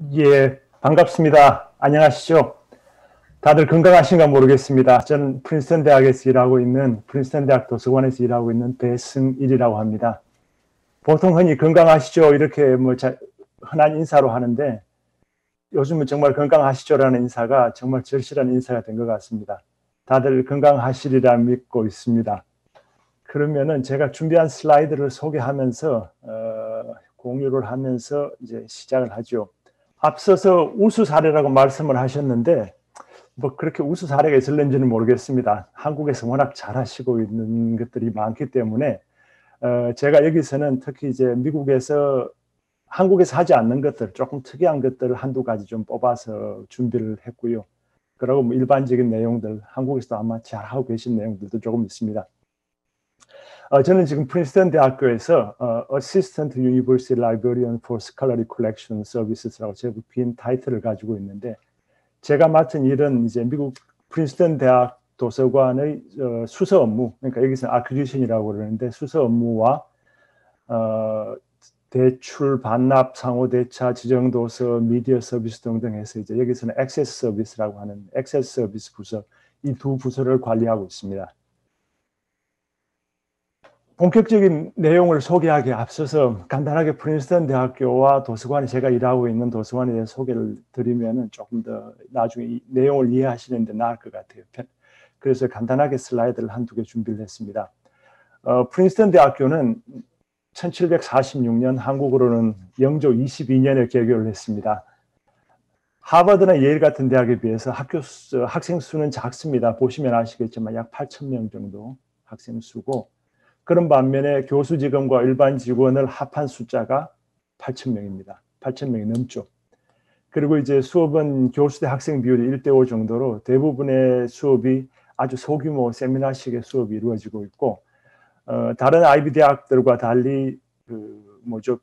예, 반갑습니다. 안녕하시죠? 다들 건강하신가 모르겠습니다. 저는 프린스턴 대학에서 일하고 있는 프린스턴 대학 도서관에서 일하고 있는 배승일이라고 합니다. 보통 흔히 건강하시죠? 이렇게 흔한 인사로 하는데 요즘은 정말 건강하시죠라는 인사가 정말 절실한 인사가 된 것 같습니다. 다들 건강하시리라 믿고 있습니다. 그러면은 제가 준비한 슬라이드를 소개하면서 공유를 하면서 이제 시작을 하죠. 앞서서 우수 사례라고 말씀을 하셨는데 뭐 그렇게 우수 사례가 있을는지는 모르겠습니다. 한국에서 워낙 잘하시고 있는 것들이 많기 때문에 제가 여기서는 특히 이제 미국에서 한국에서 하지 않는 것들, 조금 특이한 것들을 한두 가지 좀 뽑아서 준비를 했고요. 그리고 뭐 일반적인 내용들, 한국에서도 아마 잘하고 계신 내용들도 조금 있습니다. 저는 지금 프린스턴 대학교에서 Assistant University Librarian for Scholarly Collection Services라고 제법 긴 타이틀을 가지고 있는데 제가 맡은 일은 이제 미국 프린스턴 대학 도서관의 수서 업무, 그러니까 여기서는 아퀴지션이라고 그러는데 수서 업무와 대출, 반납, 상호 대차, 지정 도서, 미디어 서비스 등등 해서 이제 여기서는 액세스 서비스라고 하는 액세스 서비스 부서, 이 두 부서를 관리하고 있습니다. 본격적인 내용을 소개하기에 앞서서 간단하게 프린스턴 대학교와 도서관에 제가 일하고 있는 도서관에 대해 소개를 드리면 조금 더 나중에 이 내용을 이해하시는 데 나을 것 같아요. 그래서 간단하게 슬라이드를 한두 개 준비를 했습니다. 프린스턴 대학교는 1746년 한국으로는 영조 22년에 개교를 했습니다. 하버드나 예일 같은 대학에 비해서 학생 수는 작습니다. 보시면 아시겠지만 약 8,000명 정도 학생 수고 그런 반면에 교수 직원과 일반 직원을 합한 숫자가 8,000명입니다. 8,000명이 넘죠. 그리고 이제 수업은 교수 대 학생 비율이 1대5 정도로 대부분의 수업이 아주 소규모 세미나식의 수업이 이루어지고 있고 다른 아이비 대학들과 달리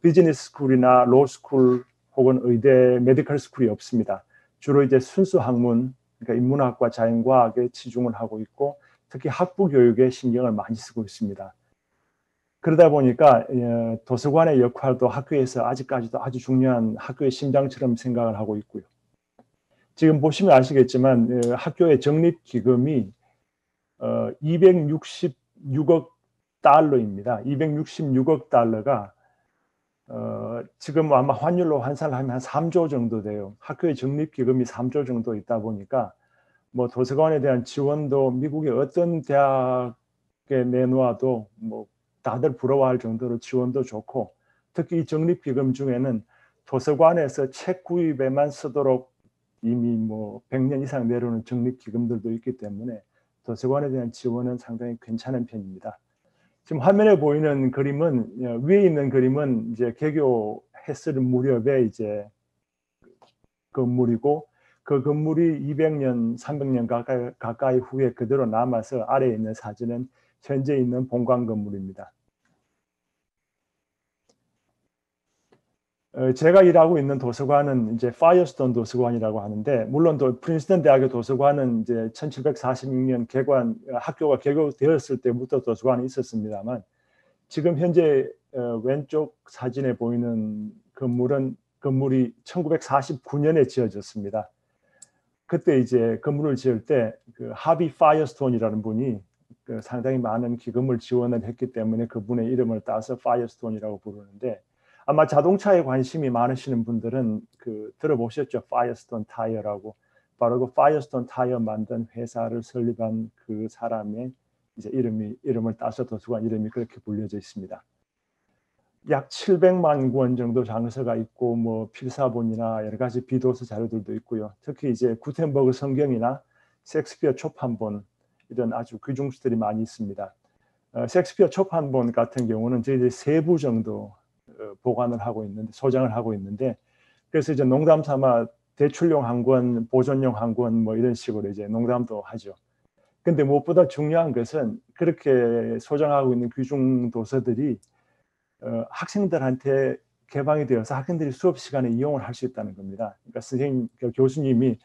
비즈니스 스쿨이나 로 스쿨 혹은 의대, 메디컬 스쿨이 없습니다. 주로 이제 순수 학문, 그러니까 인문학과 자연과학에 치중을 하고 있고 특히 학부 교육에 신경을 많이 쓰고 있습니다. 그러다 보니까 도서관의 역할도 학교에서 아직까지도 아주 중요한 학교의 심장처럼 생각을 하고 있고요. 지금 보시면 아시겠지만 학교의 적립기금이 266억 달러입니다. 266억 달러가 지금 아마 환율로 환산하면 한 3조 정도 돼요. 학교의 적립기금이 3조 정도 있다 보니까 뭐 도서관에 대한 지원도 미국의 어떤 대학에 내놓아도 뭐 다들 부러워할 정도로 지원도 좋고 특히 이 적립기금 중에는 도서관에서 책 구입에만 쓰도록 이미 뭐 100년 이상 내려오는 적립기금들도 있기 때문에 도서관에 대한 지원은 상당히 괜찮은 편입니다. 지금 화면에 보이는 그림은 위에 있는 그림은 이제 개교했을 무렵에 이제 건물이고 그 건물이 200년, 300년 가까이 후에 그대로 남아서 아래에 있는 사진은 현재 있는 본관 건물입니다. 제가 일하고 있는 도서관은 이제 파이어스톤 도서관이라고 하는데 물론 프린스턴 대학의 도서관은 이제 1746년 학교가 개교되었을 때부터 도서관이 있었습니다만 지금 현재 왼쪽 사진에 보이는 건물이 1949년에 지어졌습니다. 그때 이제 건물을 지을 때 그 하비 파이어스톤이라는 분이 상당히 많은 기금을 지원을 했기 때문에 그분의 이름을 따서 파이어스톤이라고 부르는데 아마 자동차에 관심이 많으시는 분들은 들어보셨죠? 파이어스톤 타이어라고. 바로 그 파이어스톤 타이어 만든 회사를 설립한 그 사람의 이제 이름을 따서 도서관 이름이 그렇게 불려져 있습니다. 약 700만 권 정도 장서가 있고 뭐 필사본이나 여러 가지 비도서 자료들도 있고요. 특히 이제 구텐버그 성경이나 셰익스피어 초판본 이런 아주 귀중수들이 많이 있습니다. 셰익스피어 초판본 같은 경우는 저희들이 3부 정도 보관을 하고 있는데 소장을 하고 있는데 그래서 이제 농담 삼아 대출용 한 권, 보존용 한 권 뭐 이런 식으로 이제 농담도 하죠. 근데 무엇보다 중요한 것은 그렇게 소장하고 있는 귀중 도서들이 학생들한테 개방이 되어서 학생들이 수업 시간에 이용을 할 수 있다는 겁니다. 그러니까 교수님이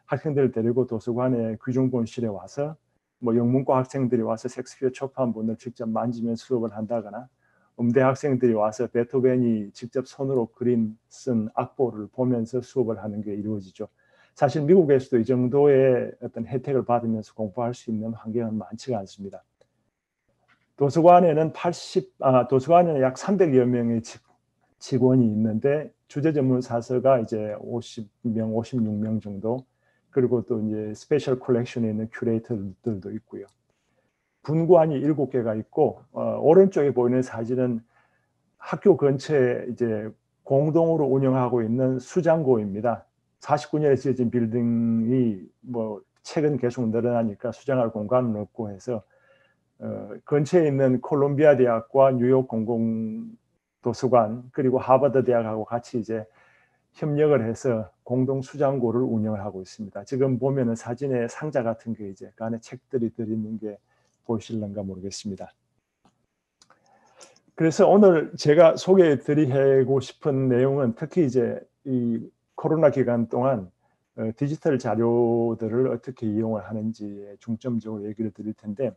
학생들을 데리고 도서관에 귀중본실에 와서 뭐 영문과 학생들이 와서 셰익스피어 초판본을 직접 만지면 수업을 한다거나 음대 학생들이 와서 베토벤이 직접 손으로 쓴 악보를 보면서 수업을 하는 게 이루어지죠. 사실 미국에서도 이 정도의 어떤 혜택을 받으면서 공부할 수 있는 환경은 많지가 않습니다. 도서관에는 약 300여 명의 직원이 있는데 주재 전문 사서가 이제 50명, 56명 정도, 그리고 또 이제 스페셜 컬렉션에 있는 큐레이터들도 있고요. 분관이 7개가 있고, 오른쪽에 보이는 사진은 학교 근처에 이제 공동으로 운영하고 있는 수장고입니다. 49년에 지어진 빌딩이 뭐 최근 계속 늘어나니까 수장할 공간은 없고 해서 근처에 있는 콜롬비아 대학과 뉴욕 공공도서관 그리고 하버드 대학하고 같이 이제 협력을 해서 공동 수장고를 운영을 하고 있습니다. 지금 보면은 사진에 상자 같은 게 이제 그 안에 책들이 들어있는 게 보이실런가 모르겠습니다. 그래서 오늘 제가 소개해 드리고 싶은 내용은 특히 이제 이 코로나 기간 동안 디지털 자료들을 어떻게 이용을 하는지에 중점적으로 얘기를 드릴 텐데,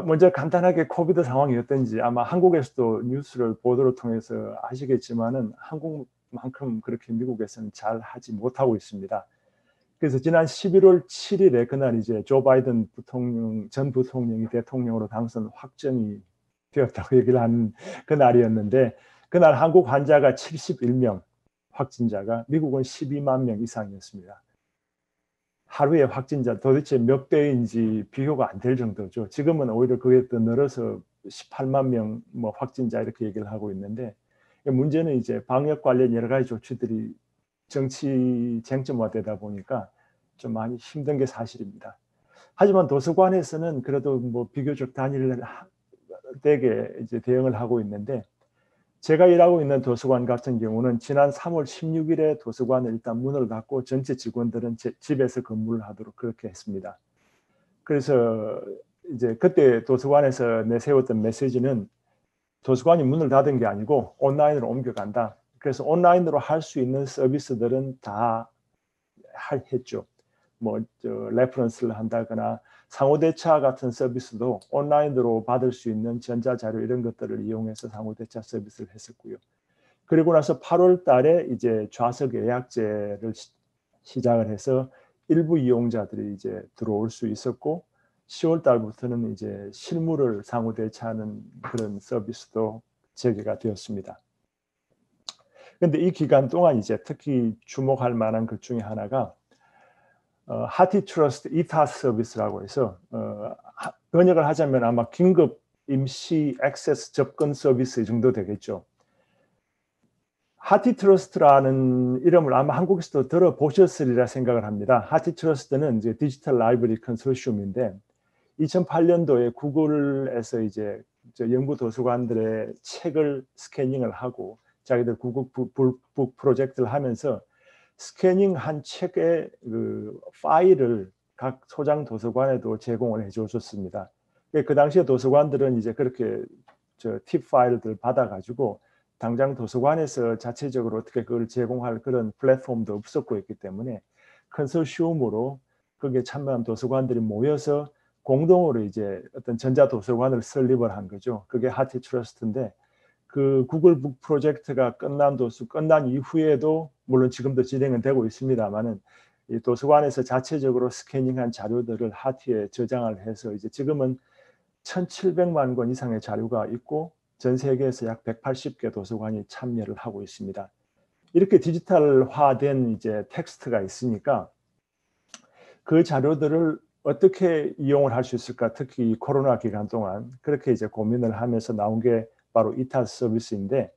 먼저 간단하게 코비드 상황이 어떤지 아마 한국에서도 뉴스를 보도를 통해서 아시겠지만은 한국만큼 그렇게 미국에서는 잘 하지 못하고 있습니다. 그래서 지난 11월 7일에 그날 이제 조 바이든 전 부통령이 대통령으로 당선 확정이 되었다고 얘기를 하는 그날이었는데, 그날 한국 환자가 71명, 확진자가, 미국은 12만 명 이상이었습니다. 하루에 확진자 도대체 몇 배인지 비교가 안 될 정도죠. 지금은 오히려 그게 더 늘어서 18만 명 뭐 확진자 이렇게 얘기를 하고 있는데, 문제는 이제 방역 관련 여러 가지 조치들이 정치 쟁점화되다 보니까 좀 많이 힘든 게 사실입니다. 하지만 도서관에서는 그래도 뭐 비교적 단일되게 이제 대응을 하고 있는데, 제가 일하고 있는 도서관 같은 경우는 지난 3월 16일에 도서관을 일단 문을 닫고 전체 직원들은 집에서 근무를 하도록 그렇게 했습니다. 그래서 이제 그때 도서관에서 내세웠던 메시지는 도서관이 문을 닫은 게 아니고 온라인으로 옮겨간다. 그래서 온라인으로 할 수 있는 서비스들은 다 했죠. 뭐 레퍼런스를 한다거나 상호대차 같은 서비스도 온라인으로 받을 수 있는 전자자료 이런 것들을 이용해서 상호대차 서비스를 했었고요. 그리고 나서 8월 달에 이제 좌석 예약제를 시작을 해서 일부 이용자들이 이제 들어올 수 있었고, 10월 달부터는 이제 실물을 상호대차하는 그런 서비스도 재개가 되었습니다. 그런데 이 기간 동안 이제 특히 주목할 만한 것 중에 하나가 하티트러스트 이타스 서비스라고 해서 번역을 하자면 아마 긴급 임시 액세스 접근 서비스 정도 되겠죠. 하티트러스트라는 이름을 아마 한국에서도 들어보셨으리라 생각을 합니다. 하티트러스트는 이제 디지털 라이브러리 컨소시엄인데 2008년도에 구글에서 이제 연구 도서관들의 책을 스캐닝을 하고 자기들 구글 북 프로젝트를 하면서 스캐닝한 책의 그 파일을 각 소장 도서관에도 제공을 해줬었습니다. 그 당시에 도서관들은 이제 그렇게 팁 파일들 받아가지고 당장 도서관에서 자체적으로 어떻게 그걸 제공할 그런 플랫폼도 없었고 했기 때문에 컨소시엄으로 거기에 참여한 도서관들이 모여서 공동으로 이제 어떤 전자도서관을 설립을 한 거죠. 그게 하티트러스트인데, 그 구글 북 프로젝트가 끝난 이후에도 물론 지금도 진행은 되고 있습니다만은 이 도서관에서 자체적으로 스캐닝한 자료들을 하티에 저장을 해서 이제 지금은 1,700만 권 이상의 자료가 있고 전 세계에서 약 180개 도서관이 참여를 하고 있습니다. 이렇게 디지털화된 이제 텍스트가 있으니까 그 자료들을 어떻게 이용을 할 수 있을까? 특히 코로나 기간 동안 그렇게 이제 고민을 하면서 나온 게 바로 이타스 서비스인데,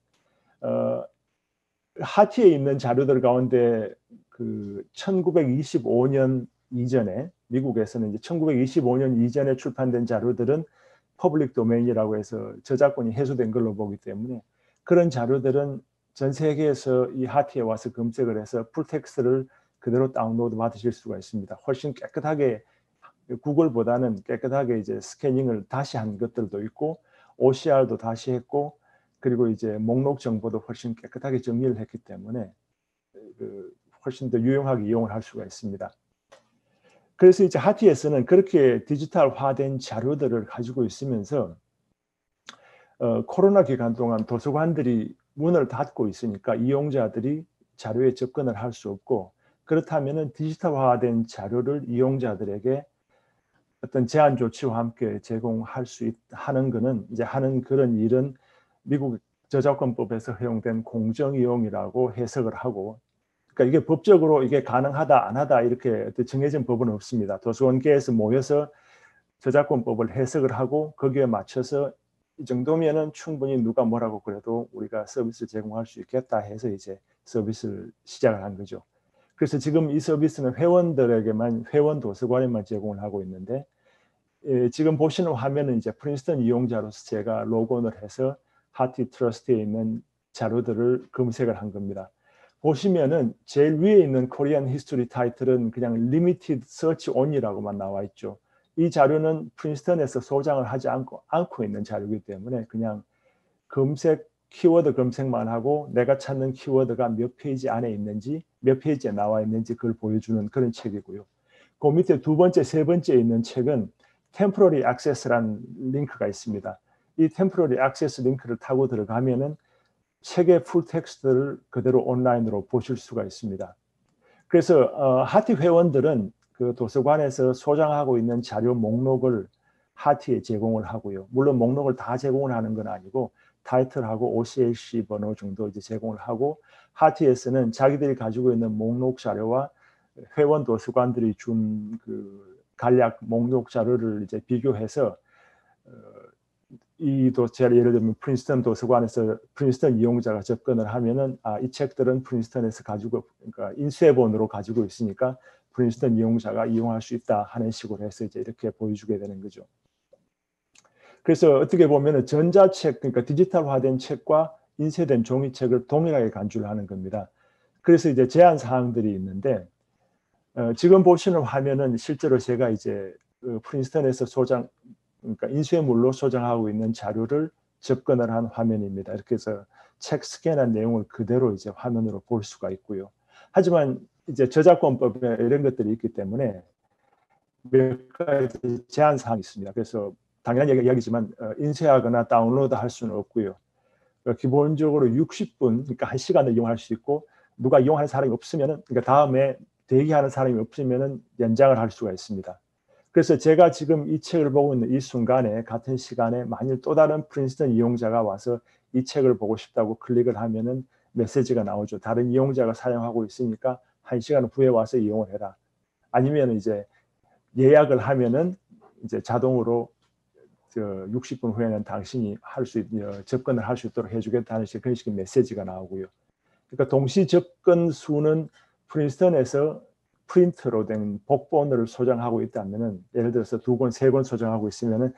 하티에 있는 자료들 가운데 그 1925년 이전에 미국에서는 이제 1925년 이전에 출판된 자료들은 퍼블릭 도메인이라고 해서 저작권이 해소된 걸로 보기 때문에 그런 자료들은 전 세계에서 이 하티에 와서 검색을 해서 풀텍스트를 그대로 다운로드 받으실 수가 있습니다. 훨씬 깨끗하게, 구글보다는 깨끗하게 이제 스캐닝을 다시 한 것들도 있고 OCR도 다시 했고, 그리고 이제 목록 정보도 훨씬 깨끗하게 정리를 했기 때문에 훨씬 더 유용하게 이용을 할 수가 있습니다. 그래서 이제 하티에서는 그렇게 디지털화된 자료들을 가지고 있으면서 코로나 기간 동안 도서관들이 문을 닫고 있으니까 이용자들이 자료에 접근을 할 수 없고, 그렇다면은 디지털화된 자료를 이용자들에게 어떤 제한 조치와 함께 제공할 수 하는 거는 이제 하는 그런 일은 미국 저작권법에서 허용된 공정 이용이라고 해석을 하고, 그러니까 이게 법적으로 이게 가능하다 안 하다 이렇게 정해진 법은 없습니다. 도서관계에서 모여서 저작권법을 해석을 하고 거기에 맞춰서 이 정도면은 충분히 누가 뭐라고 그래도 우리가 서비스 제공할 수 있겠다 해서 이제 서비스를 시작을 한 거죠. 그래서 지금 이 서비스는 회원들에게만, 회원 도서관에만 제공을 하고 있는데, 지금 보시는 화면은 이제 프린스턴 이용자로서 제가 로그인을 해서 하티 트러스트에 있는 자료들을 검색을 한 겁니다. 보시면은 제일 위에 있는 코리안 히스토리 타이틀은 그냥 리미티드 서치 온이라고만 나와 있죠. 이 자료는 프린스턴에서 소장을 하지 않고 있는 자료이기 때문에 그냥 검색, 키워드 검색만 하고 내가 찾는 키워드가 몇 페이지 안에 있는지, 몇 페이지에 나와 있는지 그걸 보여주는 그런 책이고요. 그 밑에 두 번째, 세 번째에 있는 책은 Temporary Access라는 링크가 있습니다. 이 Temporary Access 링크를 타고 들어가면은 책의 풀 텍스트를 그대로 온라인으로 보실 수가 있습니다. 그래서 하티 회원들은 그 도서관에서 소장하고 있는 자료 목록을 하티에 제공을 하고요. 물론 목록을 다 제공을 하는 건 아니고 타이틀하고 OCLC 번호 정도 이제 제공을 하고, 하티에서는 자기들이 가지고 있는 목록 자료와 회원 도서관들이 준 그 간략 목록 자료를 이제 비교해서 이 도서를 예를 들면 프린스턴 도서관에서 프린스턴 이용자가 접근을 하면은 이 책들은 프린스턴에서 가지고, 그러니까 인쇄본으로 가지고 있으니까 프린스턴 이용자가 이용할 수 있다 하는 식으로 해서 이제 이렇게 보여주게 되는 거죠. 그래서 어떻게 보면은 전자책, 그러니까 디지털화된 책과 인쇄된 종이책을 동일하게 간주를 하는 겁니다. 그래서 이제 제한 사항들이 있는데, 지금 보시는 화면은 실제로 제가 이제 프린스턴에서 그러니까 인쇄물로 소장하고 있는 자료를 접근을 한 화면입니다. 이렇게 해서 책 스캔한 내용을 그대로 이제 화면으로 볼 수가 있고요. 하지만 이제 저작권법에 이런 것들이 있기 때문에 몇 가지 제한 사항이 있습니다. 그래서 당연한 이야기지만 인쇄하거나 다운로드 할 수는 없고요. 기본적으로 60분, 그러니까 1시간을 이용할 수 있고, 누가 이용하는 사람이 없으면은, 그러니까 다음에 대기하는 사람이 없으면은 연장을 할 수가 있습니다. 그래서 제가 지금 이 책을 보고 있는 이 순간에 같은 시간에 만일 또 다른 프린스턴 이용자가 와서 이 책을 보고 싶다고 클릭을 하면은 메시지가 나오죠. 다른 이용자가 사용하고 있으니까 1시간 후에 와서 이용을 해라. 아니면 이제 예약을 하면은 이제 자동으로 60분 후에는 당신이 접근을 할 수 있도록 해주겠다는 그런 식의 메시지가 나오고요. 그러니까 동시 접근 수는 프린스턴에서 프린트로 된 복본을 소장하고 있다면은, 예를 들어서 2권, 3권 소장하고 있으면은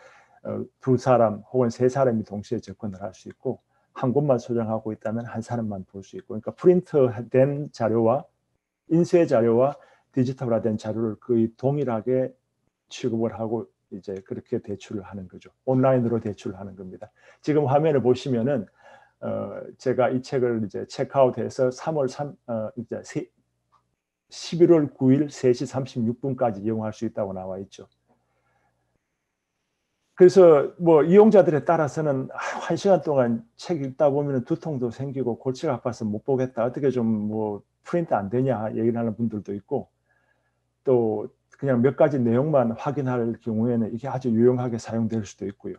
2사람 혹은 3사람이 동시에 접근을 할 수 있고, 1권만 소장하고 있다면 1사람만 볼 수 있고, 그러니까 프린트된 자료와 인쇄 자료와 디지털화된 자료를 거의 동일하게 취급을 하고 이제 그렇게 대출을 하는 거죠. 온라인으로 대출을 하는 겁니다. 지금 화면을 보시면은 제가 이 책을 이제 체크아웃해서 11월 9일 3시 36분까지 이용할 수 있다고 나와 있죠. 그래서 뭐 이용자들에 따라서는 1시간 동안 책 읽다 보면 두통도 생기고 골치가 아파서 못 보겠다, 어떻게 좀 뭐 프린트 안 되냐 얘기를 하는 분들도 있고, 또 그냥 몇 가지 내용만 확인할 경우에는 이게 아주 유용하게 사용될 수도 있고요.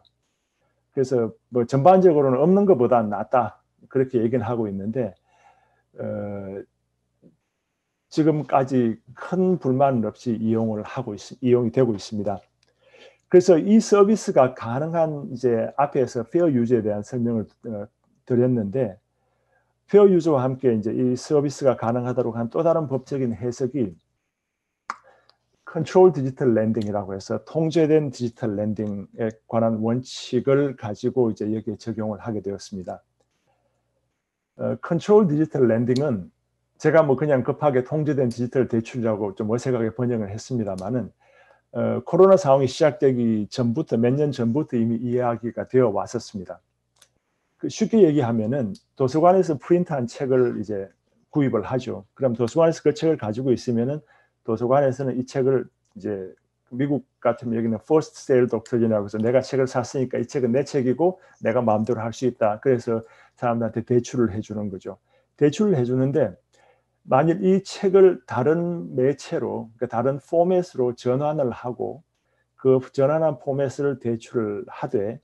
그래서 뭐 전반적으로는 없는 것보다 낫다 그렇게 얘기는 하고 있는데, 지금까지 큰 불만 없이 이용이 되고 있습니다. 그래서 이 서비스가 가능한, 이제 앞에서 페어 유저에 대한 설명을 드렸는데, 페어 유저와 함께 이제 이 서비스가 가능하도록 한 또 다른 법적인 해석이 컨트롤 디지털 랜딩이라고 해서 통제된 디지털 랜딩에 관한 원칙을 가지고 이제 여기에 적용을 하게 되었습니다. 컨트롤 디지털 랜딩은 제가 뭐 그냥 급하게 통제된 디지털 대출이라고 좀 어색하게 번역을 했습니다만은, 코로나 상황이 시작되기 전부터, 몇 년 전부터 이미 이야기가 되어 왔었습니다. 쉽게 얘기하면은 도서관에서 프린트한 책을 이제 구입을 하죠. 그럼 도서관에서 그 책을 가지고 있으면은 도서관에서는 이 책을 이제 미국 같으면 여기는 first sale doctrine이라고 해서 내가 책을 샀으니까 이 책은 내 책이고 내가 마음대로 할 수 있다. 그래서 사람들한테 대출을 해주는 거죠. 대출을 해주는데 만일 이 책을 다른 매체로, 그러니까 다른 포맷으로 전환을 하고 그 전환한 포맷을 대출을 하되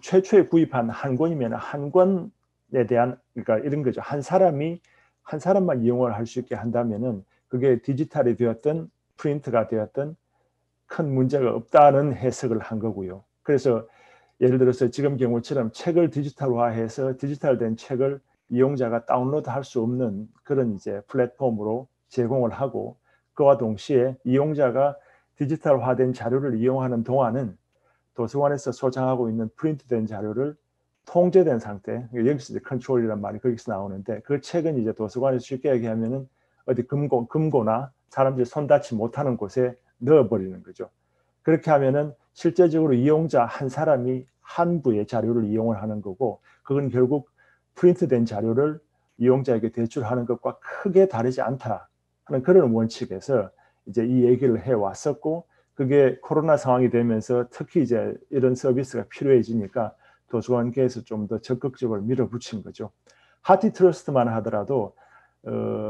최초에 구입한 한 권이면 한 권에 대한, 그러니까 이런 거죠. 한 사람만 이용을 할 수 있게 한다면은 그게 디지털이 되었든 프린트가 되었든 큰 문제가 없다는 해석을 한 거고요. 그래서 예를 들어서 지금 경우처럼 책을 디지털화해서 디지털된 책을 이용자가 다운로드할 수 없는 그런 이제 플랫폼으로 제공을 하고, 그와 동시에 이용자가 디지털화된 자료를 이용하는 동안은 도서관에서 소장하고 있는 프린트된 자료를 통제된 상태, 여기서 이제 컨트롤이란 말이 거기서 나오는데, 그 책은 이제 도서관에서 쉽게 얘기하면은 어디 금고나 사람들이 손닿지 못하는 곳에 넣어버리는 거죠. 그렇게 하면은 실제적으로 이용자 한 사람이 한 부의 자료를 이용을 하는 거고, 그건 결국 프린트된 자료를 이용자에게 대출하는 것과 크게 다르지 않다 하는 그런 원칙에서 이제 이 얘기를 해왔었고, 그게 코로나 상황이 되면서 특히 이제 이런 서비스가 필요해지니까 도서관계에서 좀 더 적극적으로 밀어붙인 거죠. 하티 트러스트만 하더라도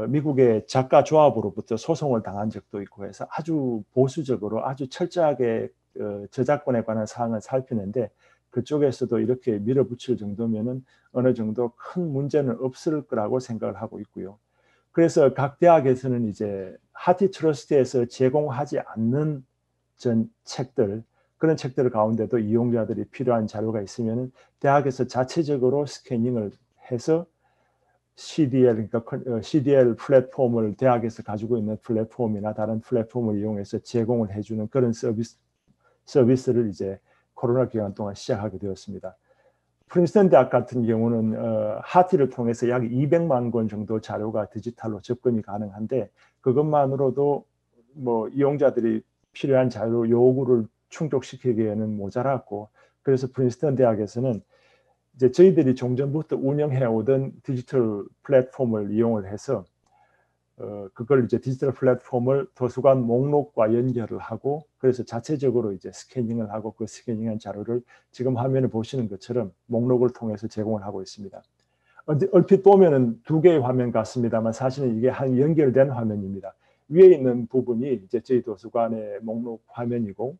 미국의 작가 조합으로부터 소송을 당한 적도 있고 해서 아주 보수적으로 아주 철저하게 저작권에 관한 사항을 살피는데, 그쪽에서도 이렇게 밀어붙일 정도면은 어느 정도 큰 문제는 없을 거라고 생각을 하고 있고요. 그래서 각 대학에서는 이제 하티 트러스트에서 제공하지 않는 그런 책들 가운데도 이용자들이 필요한 자료가 있으면 대학에서 자체적으로 스캐닝을 해서 CDL, 그러니까 CDL 플랫폼을 대학에서 가지고 있는 플랫폼이나 다른 플랫폼을 이용해서 제공을 해주는 그런 서비스를 이제 코로나 기간 동안 시작하게 되었습니다. 프린스턴 대학 같은 경우는 하티를 통해서 약 200만 권 정도 자료가 디지털로 접근이 가능한데, 그것만으로도 뭐 이용자들이 필요한 자료 요구를 충족시키기에는 모자랐고, 그래서 프린스턴 대학에서는 이제 저희들이 종전부터 운영해 오던 디지털 플랫폼을 이용을 해서 그걸 이제 디지털 플랫폼을 도서관 목록과 연결을 하고, 그래서 자체적으로 이제 스캐닝을 하고 그 스캐닝한 자료를 지금 화면을 보시는 것처럼 목록을 통해서 제공을 하고 있습니다. 얼핏 보면은 두 개의 화면 같습니다만 사실은 이게 한 연결된 화면입니다. 위에 있는 부분이 이제 저희 도서관의 목록 화면이고,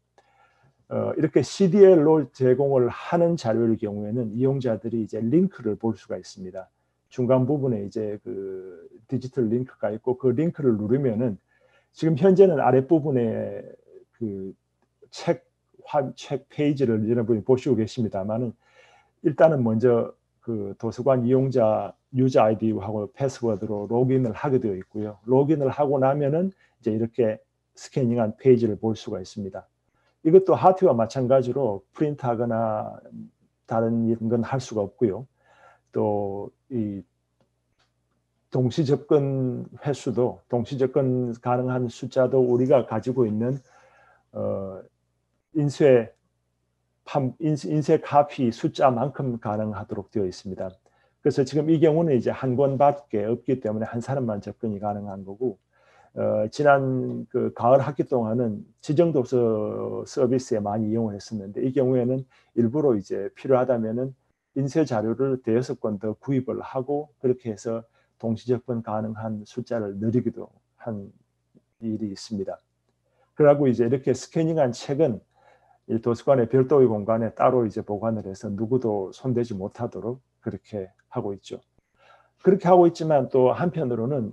이렇게 CDL로 제공을 하는 자료의 경우에는 이용자들이 이제 링크를 볼 수가 있습니다. 중간 부분에 이제 그 디지털 링크가 있고, 그 링크를 누르면은 지금 현재는 아랫부분에 그 책 페이지를 여러분이 보시고 계십니다만은, 일단은 먼저 그 도서관 이용자 유저 아이디하고 패스워드로 로그인을 하게 되어 있고요. 로그인을 하고 나면은 이제 이렇게 스캐닝한 페이지를 볼 수가 있습니다. 이것도 하티와 마찬가지로 프린트하거나 다른 건 할 수가 없고요. 또 이 동시 접근 횟수도, 동시 접근 가능한 숫자도 우리가 가지고 있는 인쇄 카피 숫자만큼 가능하도록 되어 있습니다. 그래서 지금 이 경우는 이제 한 권밖에 없기 때문에 한 사람만 접근이 가능한 거고, 지난 그 가을 학기 동안은 지정도서 서비스에 많이 이용을 했었는데, 이 경우에는 일부러 이제 필요하다면은 인쇄 자료를 대여섯 권 더 구입을 하고 그렇게 해서 동시 접근 가능한 숫자를 늘리기도 한 일이 있습니다. 그러고 이제 이렇게 스캐닝한 책은 이 도서관의 별도의 공간에 따로 이제 보관을 해서 누구도 손대지 못하도록 그렇게 하고 있죠. 그렇게 하고 있지만 또 한편으로는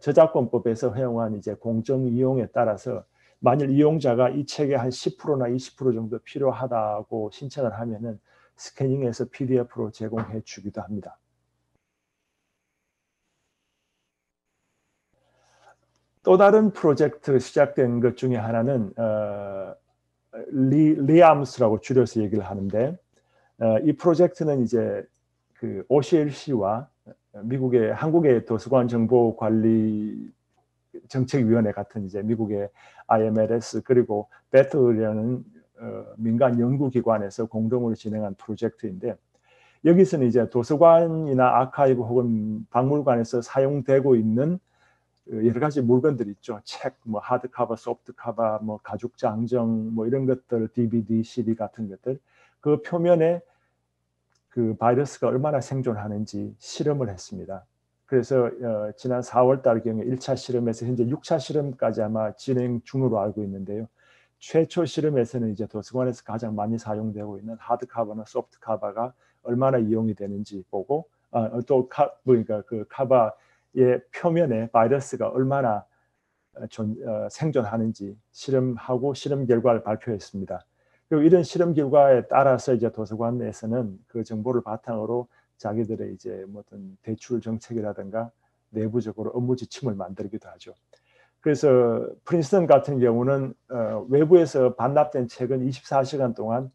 저작권법에서 허용한 이제 공정 이용에 따라서 만일 이용자가 이 책의 한 10%나 20% 정도 필요하다고 신청을 하면은 스캐닝해서 PDF로 제공해 주기도 합니다. 또 다른 프로젝트 시작된 것 중에 하나는 리암스라고 줄여서 얘기를 하는데, 이 프로젝트는 이제 그 OCLC와 미국의 한국의 도서관 정보 관리 정책위원회 같은 이제 미국의 IMLS 그리고 배틀이라는 민간 연구기관에서 공동으로 진행한 프로젝트인데, 여기서는 이제 도서관이나 아카이브 혹은 박물관에서 사용되고 있는 여러 가지 물건들 있죠. 책, 뭐 하드 커버, 소프트 커버, 뭐 가죽 장정, 뭐 이런 것들, DVD, CD 같은 것들, 그 표면에 그 바이러스가 얼마나 생존하는지 실험을 했습니다. 그래서 지난 4월 달 경에 1차 실험에서 현재 6차 실험까지 아마 진행 중으로 알고 있는데요. 최초 실험에서는 이제 도서관에서 가장 많이 사용되고 있는 하드 커버나 소프트 커버가 얼마나 이용이 되는지 보고 또 그러니까 그 커버의 표면에 바이러스가 얼마나 생존하는지 실험하고 실험 결과를 발표했습니다. 그리고 이런 실험 결과에 따라서 이제 도서관에서는 그 정보를 바탕으로 자기들의 이제 어떤 대출 정책이라든가 내부적으로 업무 지침을 만들기도 하죠. 그래서 프린스턴 같은 경우는 외부에서 반납된 책은 24시간 동안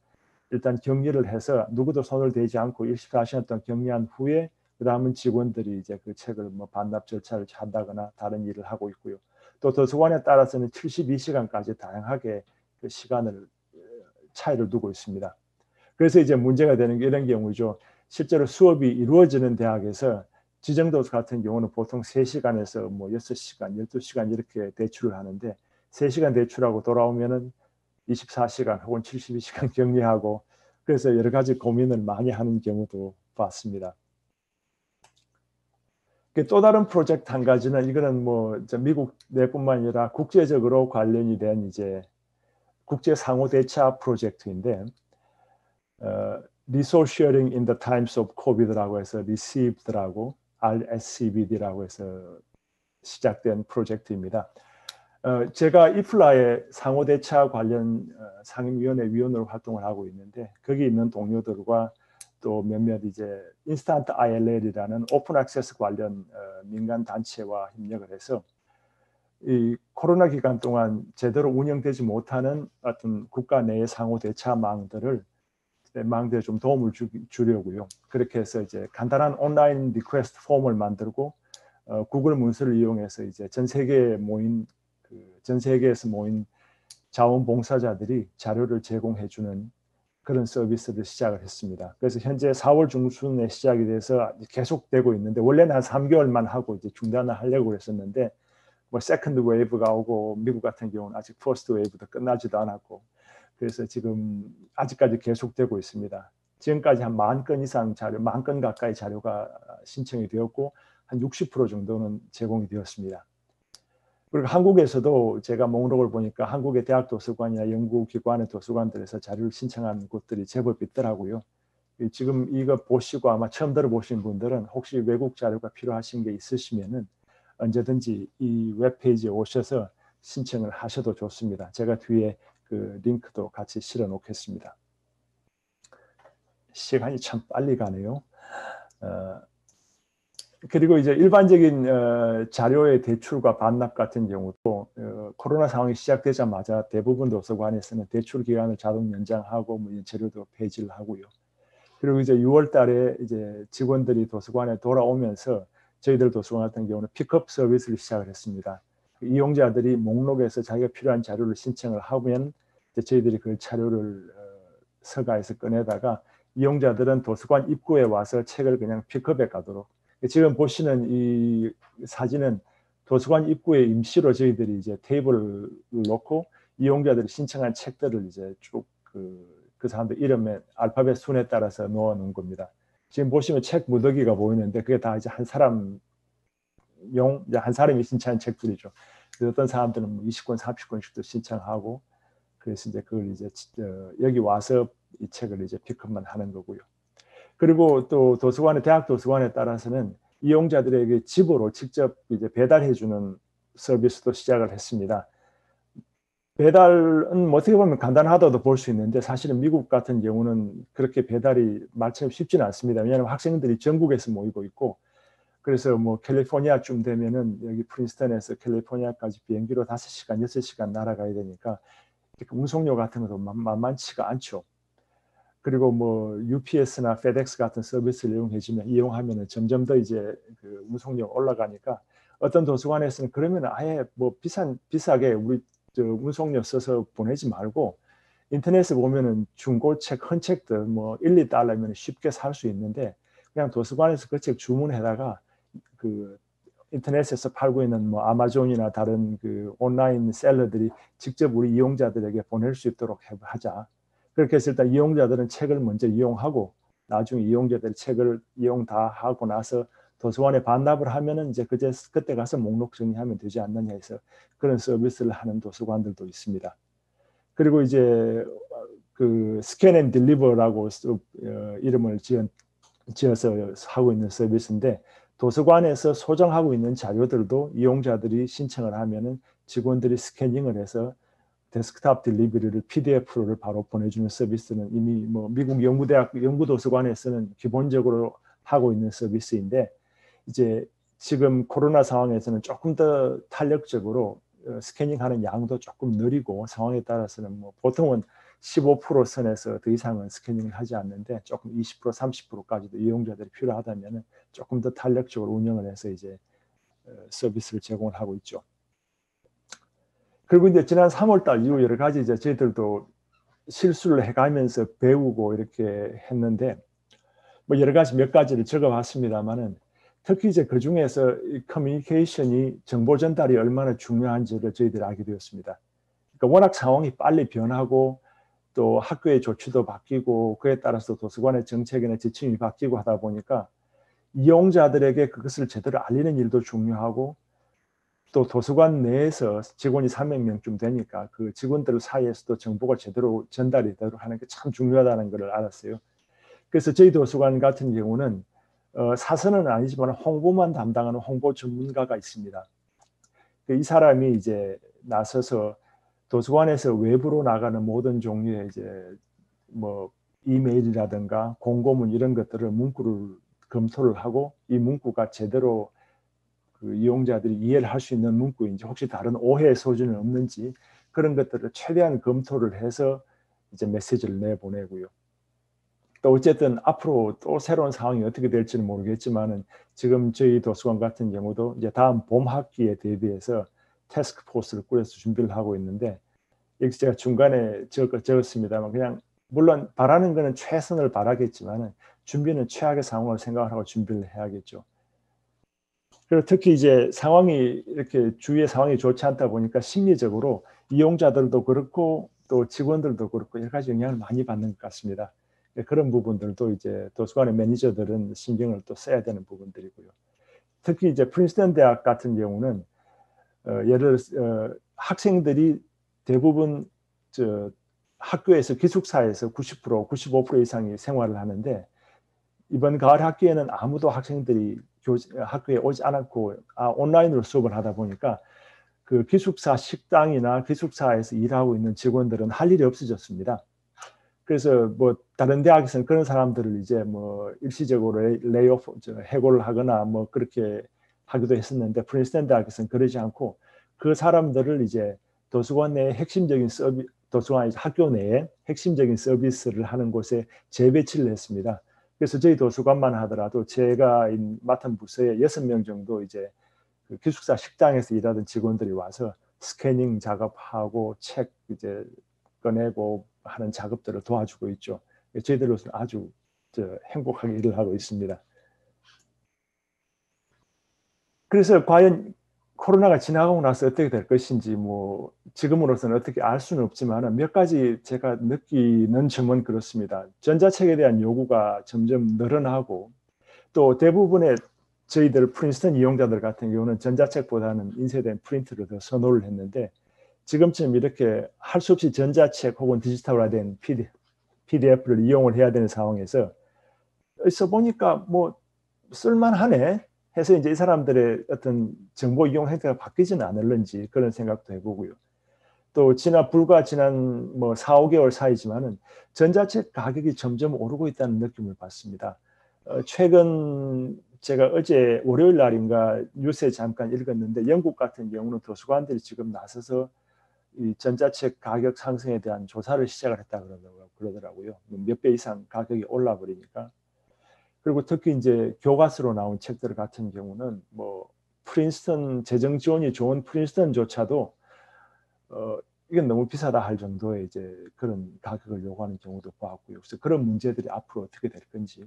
일단 격리를 해서 누구도 손을 대지 않고 24시간 동안 격리한 후에 그 다음은 직원들이 이제 그 책을 뭐 반납 절차를 한다거나 다른 일을 하고 있고요. 또 도서관에 따라서는 72시간까지 다양하게 그 시간을 차이를 두고 있습니다. 그래서 이제 문제가 되는 게 이런 경우죠. 실제로 수업이 이루어지는 대학에서 지정도서 같은 경우는 보통 3시간에서 뭐 6시간, 12시간 이렇게 대출을 하는데 3시간 대출하고 돌아오면은 24시간 혹은 72시간 격리하고 그래서 여러 가지 고민을 많이 하는 경우도 봤습니다. 또 다른 프로젝트 한 가지는 이거는 뭐 미국 내뿐만 아니라 국제적으로 관련이 된 이제 국제 상호 대차 프로젝트인데 Resource Sharing in the Times of COVID라고 해서 Received라고 RSCVD라고 해서 시작된 프로젝트입니다. 제가 이플라의 상호 대차 관련 상임위원회 위원으로 활동을 하고 있는데 거기 있는 동료들과 또 몇몇 이제 인스턴트 ILL이라는 오픈 액세스 관련 민간 단체와 협력을 해서 이 코로나 기간 동안 제대로 운영되지 못하는 어떤 국가 내의 상호 대차망들을 좀 도움을 주려고요. 그렇게 해서 이제 간단한 온라인 리퀘스트 폼을 만들고 구글 문서를 이용해서 이제 전 세계에서 모인 자원봉사자들이 자료를 제공해주는 그런 서비스를 시작을 했습니다. 그래서 현재 4월 중순에 시작이 돼서 계속되고 있는데 원래는 한 3개월만 하고 이제 중단을 하려고 했었는데 뭐 세컨드 웨이브가 오고 미국 같은 경우는 아직 퍼스트 웨이브도 끝나지도 않았고 그래서 지금 아직까지 계속되고 있습니다. 지금까지 한 10,000건 이상 자료, 10,000건 가까이 자료가 신청이 되었고 한 60% 정도는 제공이 되었습니다. 그리고 한국에서도 제가 목록을 보니까 한국의 대학 도서관이나 연구기관의 도서관들에서 자료를 신청한 곳들이 제법 있더라고요. 지금 이거 보시고 아마 처음 들어보신 분들은 혹시 외국 자료가 필요하신 게 있으시면은 언제든지 이 웹페이지에 오셔서 신청을 하셔도 좋습니다. 제가 뒤에 그 링크도 같이 실어 놓겠습니다. 시간이 참 빨리 가네요. 그리고 이제 일반적인 자료의 대출과 반납 같은 경우도 코로나 상황이 시작되자마자 대부분 도서관에서는 대출 기간을 자동 연장하고 뭐 자료도 폐지를 하고요. 그리고 이제 6월 달에 이제 직원들이 도서관에 돌아오면서 저희들 도서관 같은 경우는 픽업 서비스를 시작을 했습니다. 이용자들이 목록에서 자기가 필요한 자료를 신청을 하면 이제 저희들이 그 자료를 서가에서 꺼내다가 이용자들은 도서관 입구에 와서 책을 그냥 픽업해 가도록. 지금 보시는 이 사진은 도서관 입구에 임시로 저희들이 이제 테이블을 놓고 이용자들이 신청한 책들을 이제 쭉 그 사람들 이름에 알파벳 순에 따라서 놓아 놓은 겁니다. 지금 보시면 책 무더기가 보이는데 그게 다 이제 한 사람이 신청한 책들이죠. 그래서 어떤 사람들은 뭐 20권, 30권씩도 신청하고 그래서 이제 그걸 이제 여기 와서 이 책을 이제 픽업만 하는 거고요. 그리고 또 대학 도서관에 따라서는 이용자들에게 집으로 직접 이제 배달해주는 서비스도 시작을 했습니다. 배달은 뭐 어떻게 보면 간단하다도 볼 수 있는데 사실은 미국 같은 경우는 그렇게 배달이 말처럼 쉽지는 않습니다. 왜냐하면 학생들이 전국에서 모이고 있고 그래서 뭐 캘리포니아쯤 되면은 여기 프린스턴에서 캘리포니아까지 비행기로 5시간, 6시간 날아가야 되니까 운송료 같은 것도 만만치가 않죠. 그리고 뭐 UPS나 FedEx 같은 서비스를 이용하면 점점 더 이제 그 운송료가 올라가니까 어떤 도서관에서는 그러면 아예 뭐 비싸게 우리 운송료 써서 보내지 말고 인터넷에 보면은 중고책, 헌책들 뭐 1, 2달러면 쉽게 살 수 있는데 그냥 도서관에서 그 책 주문해다가 그 인터넷에서 팔고 있는 뭐 아마존이나 다른 그 온라인 셀러들이 직접 우리 이용자들에게 보낼 수 있도록 하자. 그렇게 해서 일단 이용자들은 책을 먼저 이용하고 나중에 이용자들이 책을 이용 다 하고 나서 도서관에 반납을 하면은 이제 그때 가서 목록 정리하면 되지 않느냐 해서 그런 서비스를 하는 도서관들도 있습니다. 그리고 이제 그 스캔 앤 딜리버라고 이름을 지어서 하고 있는 서비스인데 도서관에서 소장하고 있는 자료들도 이용자들이 신청을 하면은 직원들이 스캐닝을 해서 데스크탑 딜리버리를 PDF를 바로 보내주는 서비스는 이미 뭐 미국 연구대학 연구도서관에서는 기본적으로 하고 있는 서비스인데 이제 지금 코로나 상황에서는 조금 더 탄력적으로 스캐닝하는 양도 조금 느리고 상황에 따라서는 뭐 보통은 15% 선에서 더 이상은 스캐닝을 하지 않는데 조금 20% 30%까지도 이용자들이 필요하다면 조금 더 탄력적으로 운영을 해서 이제 서비스를 제공을 하고 있죠. 그리고 이제 지난 3월달 이후 여러 가지 이제 저희들도 실수를 해가면서 배우고 이렇게 했는데 뭐 여러 가지 몇 가지를 적어봤습니다만은 특히 이제 그 중에서 커뮤니케이션이 정보 전달이 얼마나 중요한지를 저희들이 알게 되었습니다. 그러니까 워낙 상황이 빨리 변하고 또 학교의 조치도 바뀌고 그에 따라서 도서관의 정책이나 지침이 바뀌고 하다 보니까 이용자들에게 그것을 제대로 알리는 일도 중요하고 또 도서관 내에서 직원이 300명쯤 되니까 그 직원들 사이에서도 정보가 제대로 전달이 되도록 하는 게 참 중요하다는 걸 알았어요. 그래서 저희 도서관 같은 경우는 사서는 아니지만 홍보만 담당하는 홍보 전문가가 있습니다. 이 사람이 이제 나서서 도서관에서 외부로 나가는 모든 종류의 이제 뭐 이메일이라든가 공고문 이런 것들을 문구를 검토를 하고 이 문구가 제대로 그 이용자들이 이해를 할 수 있는 문구인지 혹시 다른 오해의 소지는 없는지 그런 것들을 최대한 검토를 해서 이제 메시지를 내보내고요. 또 어쨌든 앞으로 또 새로운 상황이 어떻게 될지는 모르겠지만은 지금 저희 도서관 같은 경우도 이제 다음 봄 학기에 대비해서 태스크 포스를 꾸려서 준비를 하고 있는데 여기서 제가 중간에 적었습니다만 그냥 물론 바라는 거는 최선을 바라겠지만은 준비는 최악의 상황을 생각을 하고 준비를 해야겠죠. 그리고 특히 이제 상황이 이렇게 주위의 상황이 좋지 않다 보니까 심리적으로 이용자들도 그렇고 또 직원들도 그렇고 여러 가지 영향을 많이 받는 것 같습니다. 그런 부분들도 이제 도서관의 매니저들은 신경을 또 써야 되는 부분들이고요. 특히 이제 프린스턴 대학 같은 경우는 예를 들어 학생들이 대부분 학교에서 기숙사에서 90% 95% 이상이 생활을 하는데 이번 가을 학기에는 아무도 학생들이 학교에 오지 않았고 온라인으로 수업을 하다 보니까 그 기숙사 식당이나 기숙사에서 일하고 있는 직원들은 할 일이 없어졌습니다. 그래서 뭐 다른 대학에서는 그런 사람들을 이제 뭐 일시적으로 레이오프 해고를 하거나 뭐 그렇게 하기도 했었는데 프린스턴 대학에서는 그러지 않고 그 사람들을 이제 도서관 내에 핵심적인 도서관 학교 내에 핵심적인 서비스를 하는 곳에 재배치를 했습니다. 그래서 저희 도서관만 하더라도 제가 맡은 부서에 6명 정도 이제 그 기숙사 식당에서 일하던 직원들이 와서 스캐닝 작업하고 책 이제 꺼내고 하는 작업들을 도와주고 있죠. 저희들로서는 아주 행복하게 일을 하고 있습니다. 그래서 과연 코로나가 지나가고 나서 어떻게 될 것인지 뭐 지금으로서는 어떻게 알 수는 없지만 몇 가지 제가 느끼는 점은 그렇습니다. 전자책에 대한 요구가 점점 늘어나고 또 대부분의 저희들 프린스턴 이용자들 같은 경우는 전자책보다는 인쇄된 프린트를 더 선호를 했는데 지금쯤 이렇게 할 수 없이 전자책 혹은 디지털화된 PDF를 이용을 해야 되는 상황에서 써보니까 뭐 쓸만하네 해서 이제 이 사람들의 어떤 정보 이용 행태가 바뀌지는 않을는지 그런 생각도 해보고요. 또 불과 지난 뭐 4, 5개월 사이지만은 전자책 가격이 점점 오르고 있다는 느낌을 받습니다. 최근 제가 어제 월요일 날인가 뉴스에 잠깐 읽었는데 영국 같은 경우는 도서관들이 지금 나서서 이 전자책 가격 상승에 대한 조사를 시작을 했다 그러더라고요. 몇 배 이상 가격이 올라 버리니까. 그리고 특히 이제 교과서로 나온 책들 같은 경우는 뭐 프린스턴 재정 지원이 좋은 프린스턴조차도 이건 너무 비싸다 할 정도의 이제 그런 가격을 요구하는 경우도 보았고요. 그래서 그런 문제들이 앞으로 어떻게 될 건지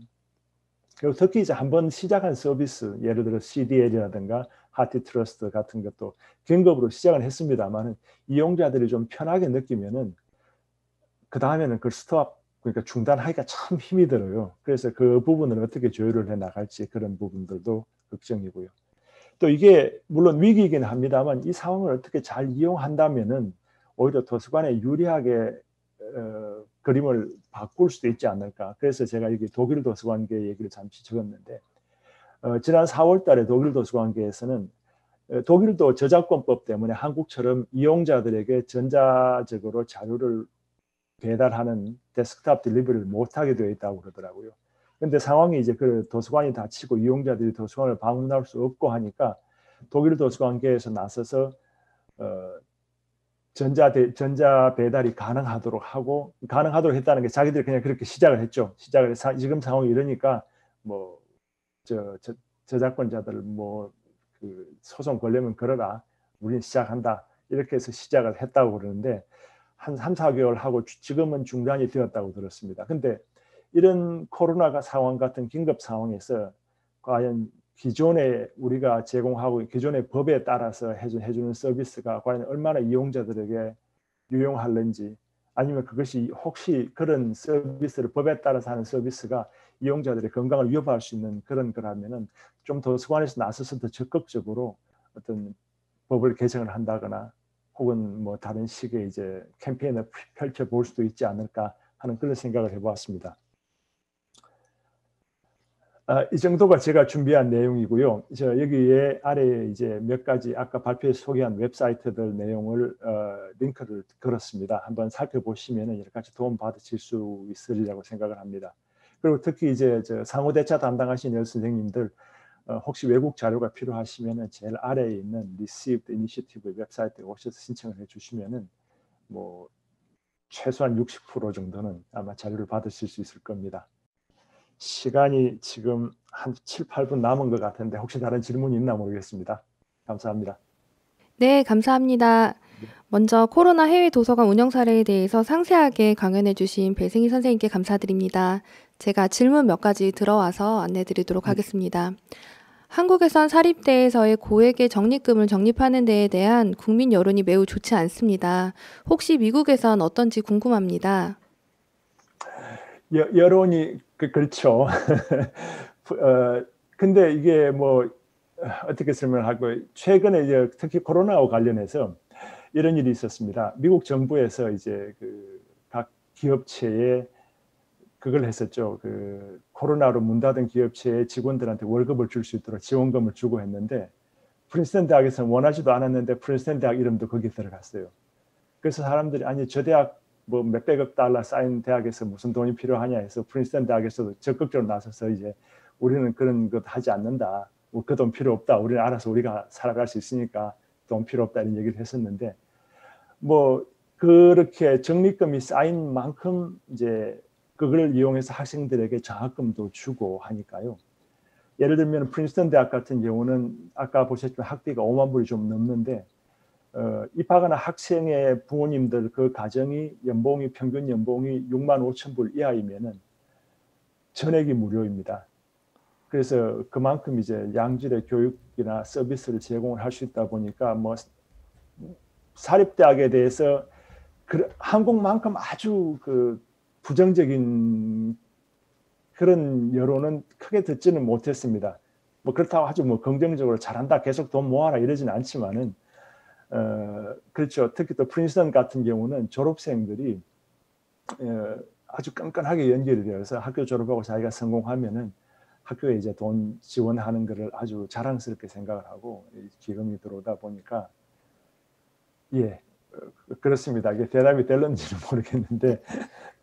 그리고 특히 이제 한번 시작한 서비스, 예를 들어 CDL이라든가 하티 트러스트 같은 것도 긴급으로 시작을 했습니다만 이용자들이 좀 편하게 느끼면은 그 다음에는 그걸 스톱, 그러니까 중단하기가 참 힘이 들어요. 그래서 그 부분을 어떻게 조율을 해 나갈지 그런 부분들도 걱정이고요. 또 이게 물론 위기이긴 합니다만 이 상황을 어떻게 잘 이용한다면은 오히려 도서관에 유리하게 그림을 바꿀 수도 있지 않을까. 그래서 제가 여기 독일 도서관계 얘기를 잠시 적었는데 지난 4월 달에 독일 도서관계에서는 독일도 저작권법 때문에 한국처럼 이용자들에게 전자적으로 자료를 배달하는 데스크탑 딜리버리를 못하게 되어 있다고 그러더라고요. 근데 상황이 이제 그 도서관이 닫히고 이용자들이 도서관을 방문할 수 없고 하니까 독일 도서관계에서 나서서 전자 배달이 가능하도록 했다는 게 자기들이 그냥 그렇게 시작을 했죠. 시작을 해서 지금 상황이 이러니까 뭐 저작권자들 그 소송 걸려면 걸어라. 우리는 시작한다. 이렇게 해서 시작을 했다고 그러는데 한 3, 4개월 하고 지금은 중단이 되었다고 들었습니다. 근데 이런 코로나 상황 같은 긴급 상황에서 과연 기존에 우리가 제공하고 기존의 법에 따라서 해주는 서비스가 과연 얼마나 이용자들에게 유용할는지, 아니면 그것이 혹시 그런 서비스를 법에 따라서 하는 서비스가 이용자들의 건강을 위협할 수 있는 그런 거라면은 좀 도서관에서 나서서 더 적극적으로 어떤 법을 개정을 한다거나 혹은 뭐 다른 식의 이제 캠페인을 펼쳐볼 수도 있지 않을까 하는 그런 생각을 해보았습니다. 이 정도가 제가 준비한 내용이고요. 여기에 아래에 이제 몇 가지 아까 발표에 소개한 웹사이트들 내용을 링크를 걸었습니다. 한번 살펴보시면 여러 가지 도움 받으실 수 있으리라고 생각을 합니다. 그리고 특히 이제 상호대차 담당하신 선생님들 혹시 외국 자료가 필요하시면 제일 아래에 있는 Received Initiative 웹사이트에 오셔서 신청을 해주시면은 뭐 최소한 60% 정도는 아마 자료를 받으실 수 있을 겁니다. 시간이 지금 한 7, 8분 남은 것 같은데 혹시 다른 질문이 있나 모르겠습니다. 감사합니다. 네, 감사합니다. 먼저 코로나 해외 도서관 운영 사례에 대해서 상세하게 강연해 주신 배승희 선생님께 감사드립니다. 제가 질문 몇 가지 들어와서 안내 드리도록 하겠습니다. 한국에선 사립대에서의 고액의 적립금을 적립하는 데에 대한 국민 여론이 매우 좋지 않습니다. 혹시 미국에선 어떤지 궁금합니다. 여론이 그렇죠. 근데 이게 뭐 어떻게 설명하고 최근에 이제 특히 코로나와 관련해서 이런 일이 있었습니다. 미국 정부에서 이제 각 기업체에 그걸 했었죠. 그 코로나로 문 닫은 기업체의 직원들한테 월급을 줄 수 있도록 지원금을 주고 했는데 프린스턴 대학에서는 원하지도 않았는데 프린스턴 대학 이름도 거기에 들어갔어요. 그래서 사람들이 아니 저 대학 뭐 몇백억 달러 쌓인 대학에서 무슨 돈이 필요하냐 해서 프린스턴 대학에서도 적극적으로 나서서 이제 우리는 그런 것 하지 않는다. 그 돈 필요 없다. 우리는 알아서 우리가 살아갈 수 있으니까 돈 필요 없다 이런 얘기를 했었는데 뭐 그렇게 적립금이 쌓인 만큼 이제 그걸 이용해서 학생들에게 장학금도 주고 하니까요. 예를 들면 프린스턴 대학 같은 경우는 아까 보셨지만 학비가 5만 불이 좀 넘는데 입학하는 학생의 부모님들 그 가정이 평균 연봉이 6만 5천 불 이하이면은 전액이 무료입니다. 그래서 그만큼 이제 양질의 교육이나 서비스를 제공을 할 수 있다 보니까 뭐 사립대학에 대해서 한국만큼 아주 부정적인 그런 여론은 크게 듣지는 못했습니다. 뭐 그렇다고 아주 뭐 긍정적으로 잘한다, 계속 돈 모아라 이러지는 않지만은 그렇죠. 특히 또 프린스턴 같은 경우는 졸업생들이 아주 끈끈하게 연결이 되어서 학교 졸업하고 자기가 성공하면은 학교에 이제 돈 지원하는 것을 아주 자랑스럽게 생각을 하고 기금이 들어오다 보니까 예 그렇습니다. 이게 대답이 될는지는 모르겠는데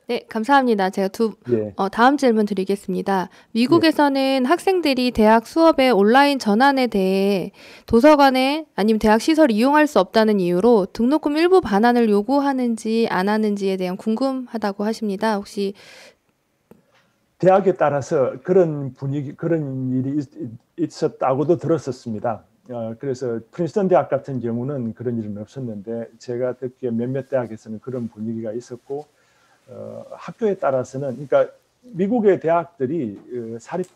네, 감사합니다. 제가 예. 다음 질문 드리겠습니다. 예. 미국에서는 학생들이 대학 수업의 온라인 전환에 대해 도서관에 아니면 대학 시설을 이용할 수 없다는 이유로 등록금 일부 반환을 요구하는지 안 하는지에 대한 궁금하다고 하십니다. 혹시 대학에 따라서 그런 일이 있었다고도 들었었습니다. 그래서 프린스턴 대학 같은 경우는 그런 일은 없었는데 제가 듣기에 몇몇 대학에서는 그런 분위기가 있었고 학교에 따라서는 그러니까 미국의 대학들이 사립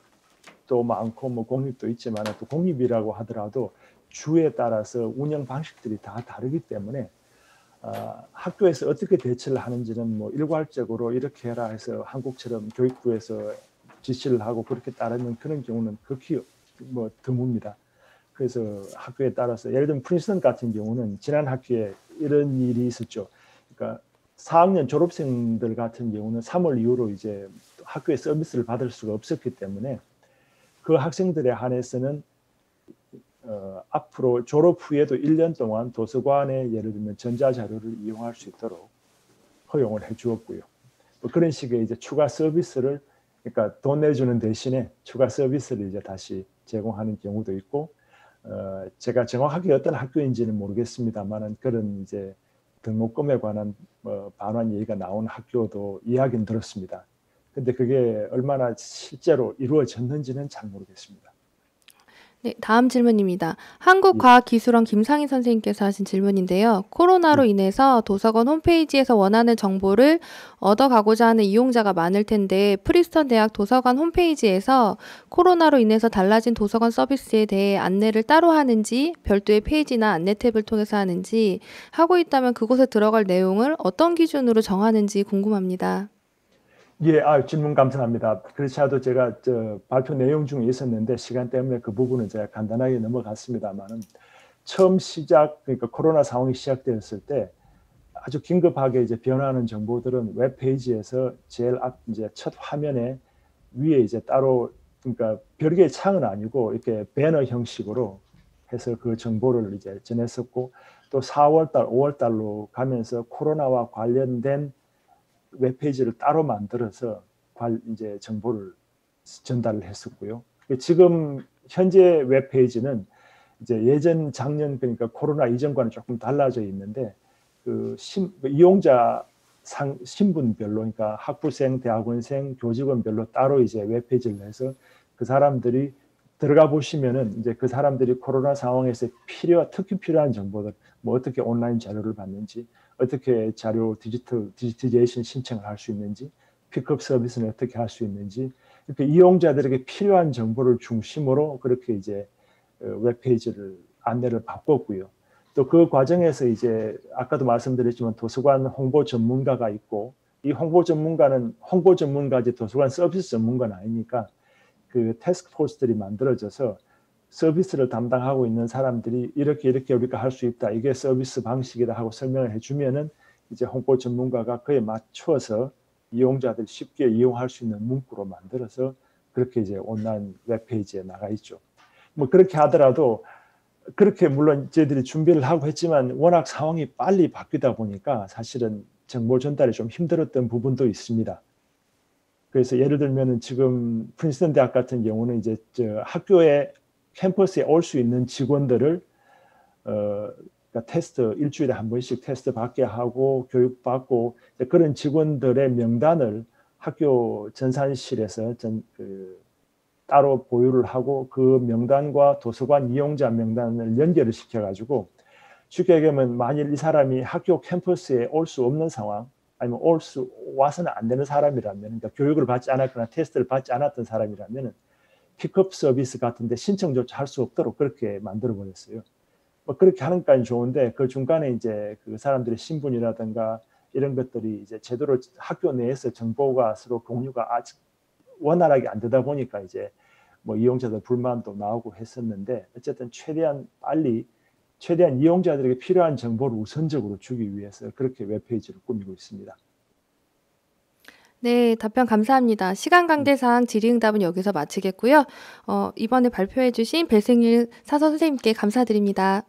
공립도 많고 뭐 공립도 있지만 또 공립이라고 하더라도 주에 따라서 운영 방식들이 다 다르기 때문에 학교에서 어떻게 대처를 하는지는 뭐 일괄적으로 이렇게 해라 해서 한국처럼 교육부에서 지시를 하고 그렇게 따르는 그런 경우는 극히 뭐 드뭅니다. 그래서 학교에 따라서 예를 들면 프린스턴 같은 경우는 지난 학기에 이런 일이 있었죠. 그러니까 4학년 졸업생들 같은 경우는 3월 이후로 이제 학교에 서비스를 받을 수가 없었기 때문에 그 학생들에 한해서는 앞으로 졸업 후에도 1년 동안 도서관에 예를 들면 전자자료를 이용할 수 있도록 허용을 해주었고요. 뭐 그런 식의 이제 추가 서비스를 그러니까 돈 내주는 대신에 추가 서비스를 이제 다시 제공하는 경우도 있고 제가 정확하게 어떤 학교인지는 모르겠습니다만은 그런 이제 등록금에 관한 반환 얘기가 나온 학교도 이야기는 들었습니다. 근데 그게 얼마나 실제로 이루어졌는지는 잘 모르겠습니다. 네, 다음 질문입니다. 한국과학기술원 김상희 선생님께서 하신 질문인데요. 코로나로 인해서 도서관 홈페이지에서 원하는 정보를 얻어가고자 하는 이용자가 많을 텐데 프린스턴 대학 도서관 홈페이지에서 코로나로 인해서 달라진 도서관 서비스에 대해 안내를 따로 하는지 별도의 페이지나 안내 탭을 통해서 하는지 하고 있다면 그곳에 들어갈 내용을 어떤 기준으로 정하는지 궁금합니다. 예, 질문 감사합니다. 그렇지 않아도 제가 발표 내용 중에 있었는데 시간 때문에 그 부분은 제가 간단하게 넘어갔습니다만은 처음 그러니까 코로나 상황이 시작되었을 때 아주 긴급하게 이제 변화하는 정보들은 웹페이지에서 제일 이제 첫 화면에 위에 이제 따로 그러니까 별개의 창은 아니고 이렇게 배너 형식으로 해서 그 정보를 이제 전했었고 또 4월달, 5월달로 가면서 코로나와 관련된 웹페이지를 따로 만들어서 이제 정보를 전달을 했었고요. 지금 현재 웹페이지는 이제 예전 작년 그러니까 코로나 이전과는 조금 달라져 있는데 그 이용자 신분별로 그러니까 학부생, 대학원생, 교직원별로 따로 이제 웹페이지를 해서 그 사람들이 들어가 보시면은 이제 그 사람들이 코로나 상황에서 특히 필요한 정보들 뭐 어떻게 온라인 자료를 받는지 어떻게 자료 디지털이제이션 신청을 할 수 있는지 픽업 서비스는 어떻게 할 수 있는지 이렇게 이용자들에게 필요한 정보를 중심으로 그렇게 이제 웹페이지를 안내를 바꿨고요. 또 그 과정에서 이제 아까도 말씀드렸지만 도서관 홍보 전문가가 있고 이 홍보 전문가는 홍보 전문가지 도서관 서비스 전문가는 아니니까 그 태스크포스들이 만들어져서 서비스를 담당하고 있는 사람들이 이렇게 우리가 할 수 있다. 이게 서비스 방식이다 하고 설명을 해주면은 이제 홍보 전문가가 그에 맞춰서 이용자들이 쉽게 이용할 수 있는 문구로 만들어서 그렇게 이제 온라인 웹페이지에 나가 있죠. 뭐 그렇게 하더라도 그렇게 물론 저희들이 준비를 하고 했지만 워낙 상황이 빨리 바뀌다 보니까 사실은 정보 전달이 좀 힘들었던 부분도 있습니다. 그래서 예를 들면은 지금 프린스턴 대학 같은 경우는 이제 학교에 캠퍼스에 올 수 있는 직원들을 그러니까 테스트 일주일에 한 번씩 테스트 받게 하고 교육받고 그런 직원들의 명단을 학교 전산실에서 따로 보유를 하고 그 명단과 도서관 이용자 명단을 연결을 시켜가지고 쉽게 얘기하면 만일 이 사람이 학교 캠퍼스에 올 수 없는 상황 아니면 와서는 안 되는 사람이라면 그러니까 교육을 받지 않았거나 테스트를 받지 않았던 사람이라면 픽업 서비스 같은데 신청조차 할 수 없도록 그렇게 만들어 버렸어요. 뭐 그렇게 하는 것까지 좋은데 그 중간에 이제 그 사람들의 신분이라든가 이런 것들이 이제 제대로 학교 내에서 정보가 서로 공유가 아직 원활하게 안 되다 보니까 이제 뭐 이용자들 불만도 나오고 했었는데 어쨌든 최대한 이용자들에게 필요한 정보를 우선적으로 주기 위해서 그렇게 웹페이지를 꾸미고 있습니다. 네, 답변 감사합니다. 시간 관계상 질의응답은 여기서 마치겠고요. 이번에 발표해 주신 배승일 사서 선생님께 감사드립니다.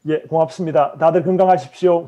예, 고맙습니다. 다들 건강하십시오.